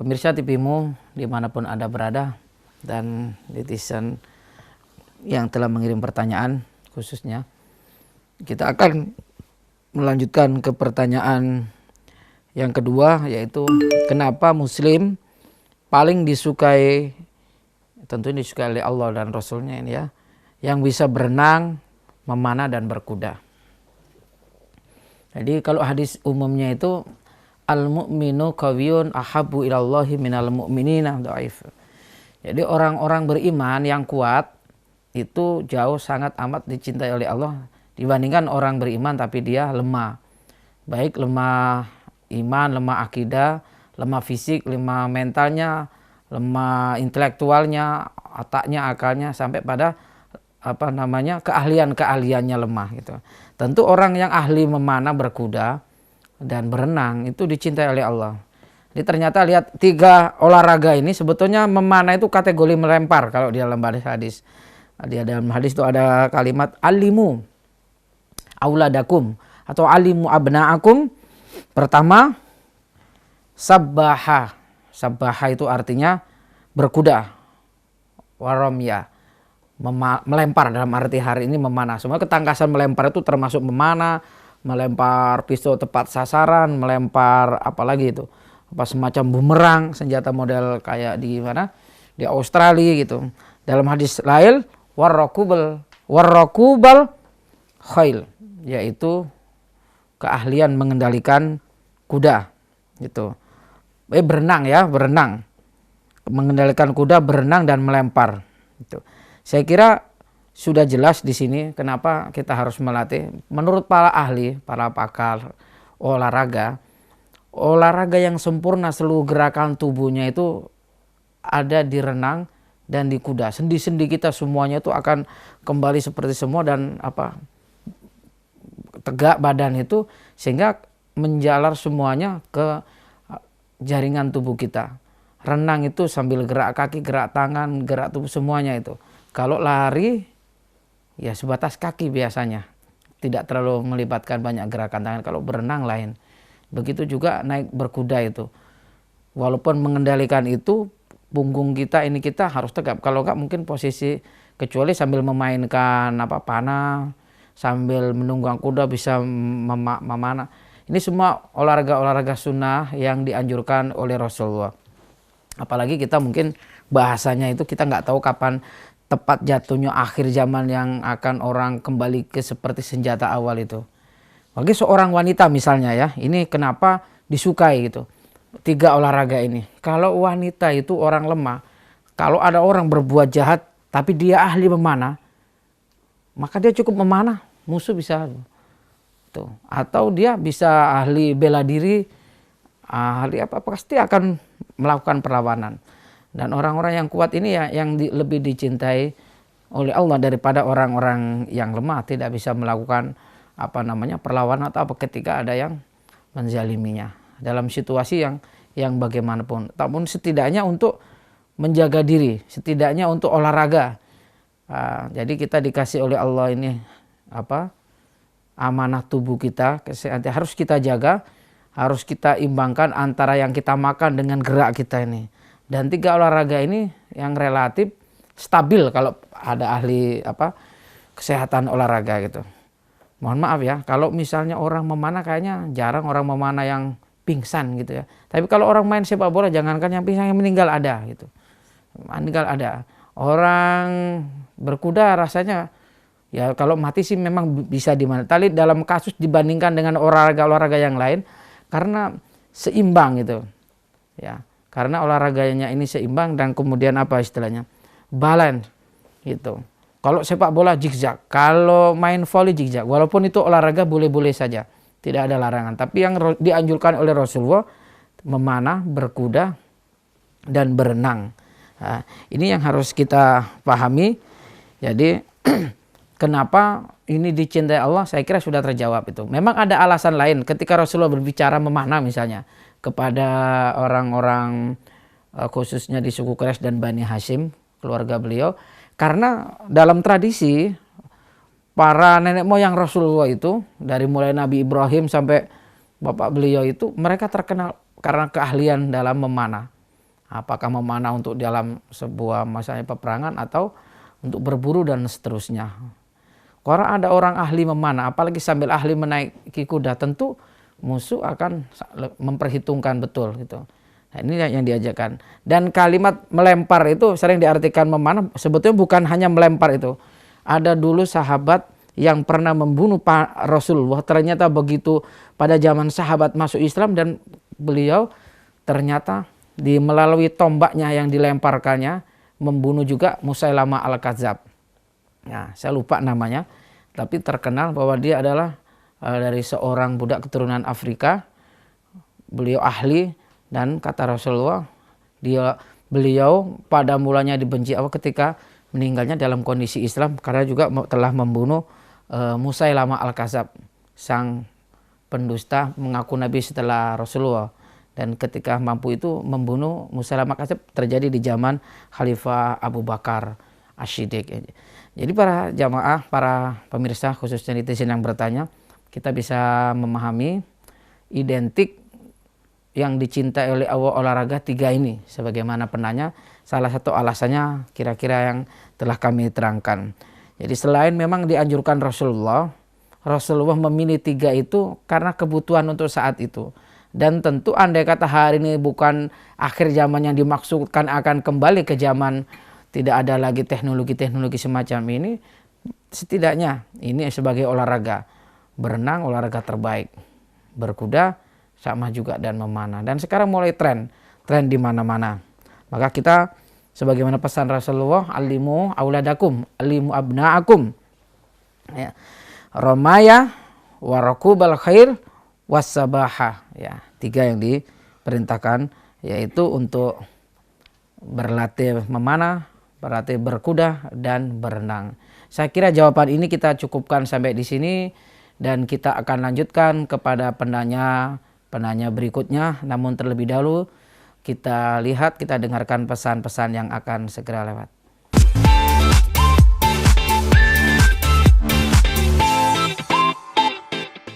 Pemirsa TVmu dimanapun Anda berada, dan netizen yang telah mengirim pertanyaan khususnya, kita akan melanjutkan ke pertanyaan yang kedua, yaitu kenapa Muslim paling disukai, tentunya disukai oleh Allah dan Rasulnya ini ya, yang bisa berenang, memanah dan berkuda. Jadi kalau hadis umumnya itu al-mu'minu qawiyun ahabbu ilallahi minal mu'minina dhaif. Jadi orang-orang beriman yang kuat itu jauh sangat amat dicintai oleh Allah dibandingkan orang beriman tapi dia lemah. Baik lemah iman, lemah akidah, lemah fisik, lemah mentalnya, lemah intelektualnya, otaknya, akalnya, sampai pada keahliannya lemah gitu. Tentu orang yang ahli memanah, berkuda dan berenang itu dicintai oleh Allah. Jadi ternyata lihat 3 olahraga ini sebetulnya memanah itu kategori melempar kalau di dalam hadis. Di dalam hadis itu ada kalimat alimu auladakum atau alimu abnaakum. Pertama sabbaha. Sabbaha itu artinya berkuda. Waromya, melempar, dalam arti hari ini memanah. Semua ketangkasan melempar itu termasuk memanah, melempar pisau tepat sasaran, melempar apalagi itu, semacam bumerang, senjata model kayak di mana, di Australia gitu. Dalam hadis lain warrokubal khail, yaitu keahlian mengendalikan kuda gitu. Berenang ya, berenang, mengendalikan kuda, berenang dan melempar gitu. Saya kira sudah jelas di sini kenapa kita harus melatih. Menurut para ahli, para pakar olahraga yang sempurna seluruh gerakan tubuhnya itu ada di renang dan di kuda. Sendi-sendi kita semuanya itu akan kembali seperti semua dan tegak badan itu, sehingga menjalar semuanya ke jaringan tubuh kita. Renang itu sambil gerak kaki, gerak tangan, gerak tubuh semuanya itu. Kalau lari ya sebatas kaki biasanya, tidak terlalu melibatkan banyak gerakan tangan. Kalau berenang lain. Begitu juga naik berkuda itu. Walaupun mengendalikan itu, punggung kita ini kita harus tegap. Kalau enggak mungkin posisi, kecuali sambil memainkan panah, sambil menunggang kuda bisa memanah. Ini semua olahraga-olahraga sunnah yang dianjurkan oleh Rasulullah. Apalagi kita mungkin bahasanya itu kita nggak tahu kapan tepat jatuhnya akhir zaman yang akan orang kembali ke seperti senjata awal itu. Bagi seorang wanita misalnya ya, ini kenapa disukai gitu. 3 olahraga ini. Kalau wanita itu orang lemah, kalau ada orang berbuat jahat tapi dia ahli memanah, maka dia cukup memanah, musuh bisa tuh. Atau dia bisa ahli bela diri, ahli pasti akan melakukan perlawanan. Dan orang-orang yang kuat ini ya yang lebih dicintai oleh Allah daripada orang-orang yang lemah, tidak bisa melakukan perlawanan atau ketika ada yang menzaliminya dalam situasi yang bagaimanapun. Namun setidaknya untuk menjaga diri, setidaknya untuk olahraga. Jadi kita dikasih oleh Allah ini amanah tubuh kita, kesehatan harus kita jaga, harus kita imbangkan antara yang kita makan dengan gerak kita ini. Dan 3 olahraga ini yang relatif stabil kalau ada ahli kesehatan olahraga gitu. Mohon maaf ya, kalau misalnya orang memanah kayaknya jarang orang memanah yang pingsan gitu ya. Tapi kalau orang main sepak bola, jangankan yang pingsan, yang meninggal ada gitu. Meninggal ada. Orang berkuda rasanya ya kalau mati sih memang bisa dimana. Tapi dalam kasus dibandingkan dengan olahraga-olahraga yang lain, karena seimbang gitu ya. Karena olahraganya ini seimbang dan kemudian istilahnya balance gitu. Kalau sepak bola zigzag, kalau main volley zigzag, walaupun itu olahraga boleh-boleh saja, tidak ada larangan. Tapi yang dianjurkan oleh Rasulullah memanah, berkuda dan berenang. Nah, ini yang harus kita pahami. Jadi kenapa ini dicintai Allah, saya kira sudah terjawab itu. Memang ada alasan lain ketika Rasulullah berbicara memanah misalnya kepada orang-orang khususnya di suku Quraisy dan Bani Hashim, keluarga beliau. Karena dalam tradisi para nenek moyang Rasulullah itu, dari mulai Nabi Ibrahim sampai bapak beliau itu, mereka terkenal karena keahlian dalam memanah. Apakah memanah untuk dalam sebuah masalah peperangan atau untuk berburu dan seterusnya. Kalau ada orang ahli memanah, apalagi sambil ahli menaiki kuda, tentu musuh akan memperhitungkan betul gitu. Nah, ini yang diajarkan. Dan kalimat melempar itu sering diartikan memanah, sebetulnya bukan hanya melempar itu. Ada dulu sahabat yang pernah membunuh Rasulullah, ternyata begitu pada zaman sahabat masuk Islam dan beliau ternyata melalui tombaknya yang dilemparkannya membunuh juga Musailamah Al-Kadzab. Nah, saya lupa namanya, tapi terkenal bahwa dia adalah dari seorang budak keturunan Afrika. Beliau ahli. Dan kata Rasulullah, beliau pada mulanya dibenci Allah ketika meninggalnya dalam kondisi Islam karena juga telah membunuh Musailamah Al-Kadzab, sang pendusta mengaku nabi setelah Rasulullah. Dan ketika mampu itu membunuh Musailamah Al-Kadzab terjadi di zaman Khalifah Abu Bakar Asy-Siddiq. Jadi para jamaah, para pemirsa khususnya netizen yang bertanya, kita bisa memahami identik yang dicintai oleh Allah olahraga 3 ini. Sebagaimana penanya, salah satu alasannya kira-kira yang telah kami terangkan. Jadi selain memang dianjurkan Rasulullah memilih 3 itu karena kebutuhan untuk saat itu. Dan tentu andai kata hari ini bukan akhir zaman yang dimaksudkan akan kembali ke zaman tidak ada lagi teknologi-teknologi semacam ini, setidaknya ini sebagai olahraga. Berenang olahraga terbaik. Berkuda sama juga dan memanah. Dan sekarang mulai tren di mana-mana. Maka kita sebagaimana pesan Rasulullah, alimu auladakum, alimu abnaakum. Ya. Ramaya warakubal khair wasabaha. Ya, 3 yang diperintahkan, yaitu untuk berlatih memanah, berlatih berkuda dan berenang. Saya kira jawaban ini kita cukupkan sampai di sini dan kita akan lanjutkan kepada penanya berikutnya. Namun terlebih dahulu kita dengarkan pesan-pesan yang akan segera lewat.